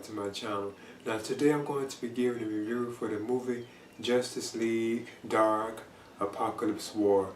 to my channel. Now today I'm going to be giving a review for the movie Justice League Dark Apokolips War.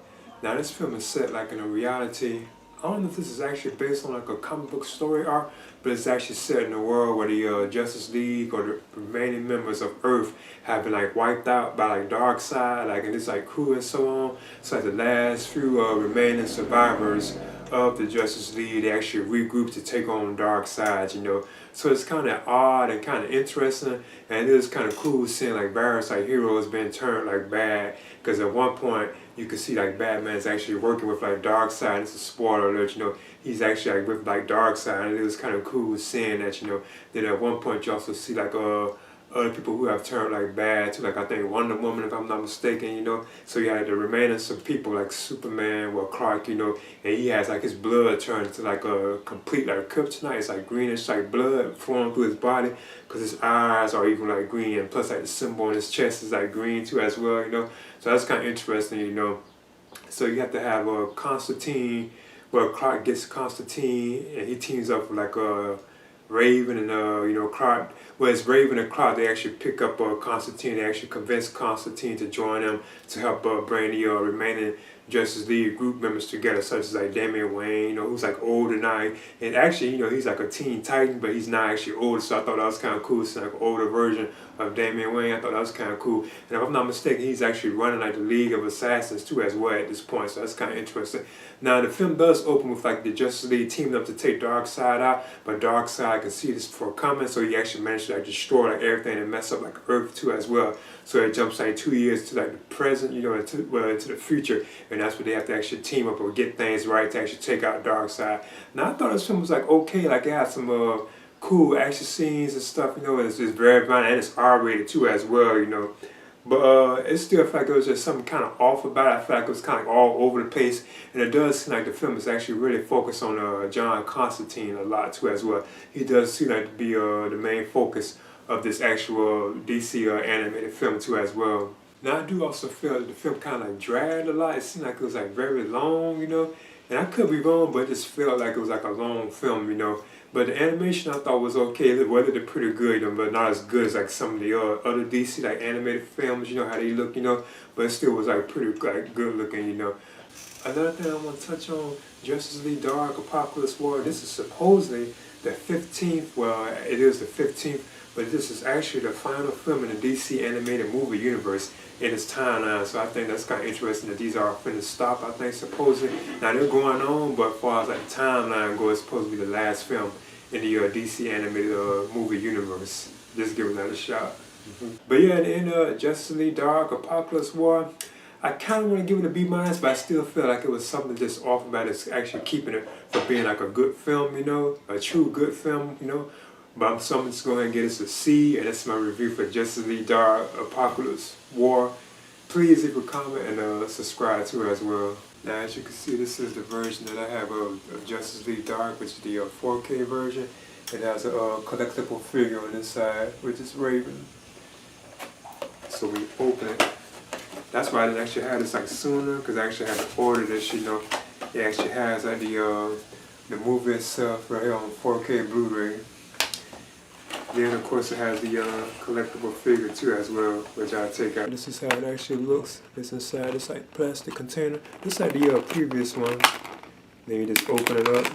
Now this film is set like in a reality. I don't know if this is actually based on like a comic book story arc, but it's actually set in a world where the Justice League or the remaining members of Earth have been like wiped out by like Darkseid, like in this like crew and so on. So like the last few remaining survivors of the Justice League, they actually regroup to take on Darkseid, you know. So it's kind of odd and kind of interesting, and it is kind of cool seeing like various like heroes being turned like bad. Because at one point you can see like Batman's actually working with like Darkseid. It's a spoiler alert, you know. He's actually like with like Darkseid, and it was kind of cool seeing that, you know. Then at one point you also see like other people who have turned like bad too, like I think Wonder Woman, if I'm not mistaken, you know. So you had the remaining some people like Superman, well Clark, you know, and he has like his blood turned into like a complete like kryptonite. It's like greenish like blood flowing through his body, because his eyes are even like green, and plus like the symbol on his chest is like green too as well, you know. So that's kind of interesting, you know. So you have to have Constantine, well Clark gets Constantine, and he teams up with like Raven and you know, Clark. Whereas Raven and Clark, they actually pick up Constantine. They actually convince Constantine to join them to help bring the remaining Justice League group members together, such as like Damian Wayne, you know, who's like older now. And actually, you know, he's like a Teen Titan, but he's not actually older. So I thought that was kind of cool. It's like an older version of Damian Wayne. I thought that was kind of cool. And if I'm not mistaken, he's actually running like the League of Assassins too as well at this point. So that's kind of interesting. Now the film does open with like the Justice League teaming up to take Darkseid out, but Darkseid can see this before coming, so he actually managed to like destroy like everything and mess up like Earth too as well. So it jumps like 2 years to like the present, you know, into the future, and that's where they have to actually team up or get things right to actually take out Darkseid. Now I thought this film was like okay, like it had some cool action scenes and stuff, you know, and it's very violent, and it's R-rated too as well, you know. But it still felt like there was just something kind of off about it. I felt like it was kind of like all over the place. And it does seem like the film is actually really focused on John Constantine a lot too as well. He does seem like to be the main focus of this actual DC animated film too as well. Now I do also feel that the film kind of like dragged a lot. It seemed like it was like very long, you know. And I could be wrong, but it just felt like it was like a long film, you know. But the animation I thought was okay. It was pretty good, you know, but not as good as like some of the other DC like animated films, you know, how they look, you know. But it still was like pretty like good looking, you know. Another thing I want to touch on, Justice League Dark Apokolips War. This is supposedly the 15th. Well, it is the 15th, but this is actually the final film in the DC animated movie universe in its timeline. So I think that's kind of interesting that these are finna stop, I think, supposedly. Now they're going on, but as far as like the timeline goes, it's supposed to be the last film in the DC animated movie universe. Just give it another shot. But yeah, at the end of Justice League Dark Apokolips War, I kind of want to give it a B-, but I still feel like it was something just off about it, actually keeping it from being like a good film, you know, a true good film, you know. But so I'm just going to get us a C, and that's my review for Justice League Dark Apokolips War. Please leave a comment and subscribe to it as well. Now as you can see, this is the version that I have of Justice League Dark, which is the 4K version. It has a collectible figure on this side, which is Raven. So we open it. That's why I didn't actually have this like sooner, because I actually had to order this, you know. It actually has like the movie itself right here on 4K Blu-ray. Then of course it has the collectible figure too as well, which I'll take out. This is how it actually looks. It's inside this like plastic container. This is like the previous one. Then you just open it up.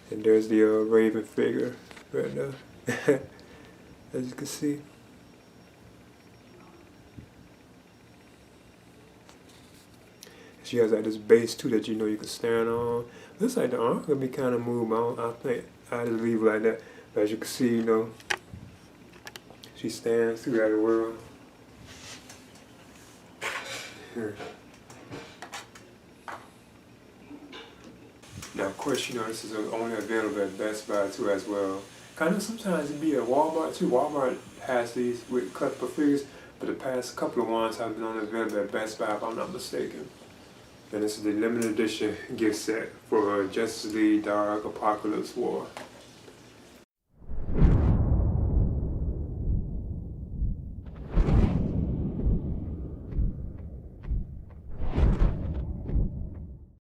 And there's the Raven figure right there. As you can see. She has like this base too that you know you can stand on. Looks like the arm gonna be kind of moved. I think I just leave it like that. But as you can see, you know, she stands throughout the world. Here. Now, of course, you know this is only available at Best Buy too as well. Kind of sometimes it be at Walmart too. Walmart has these with collectible figures, but the past couple of ones have been only available at Best Buy if I'm not mistaken. And this is the limited edition gift set for Justice League Dark Apokolips War.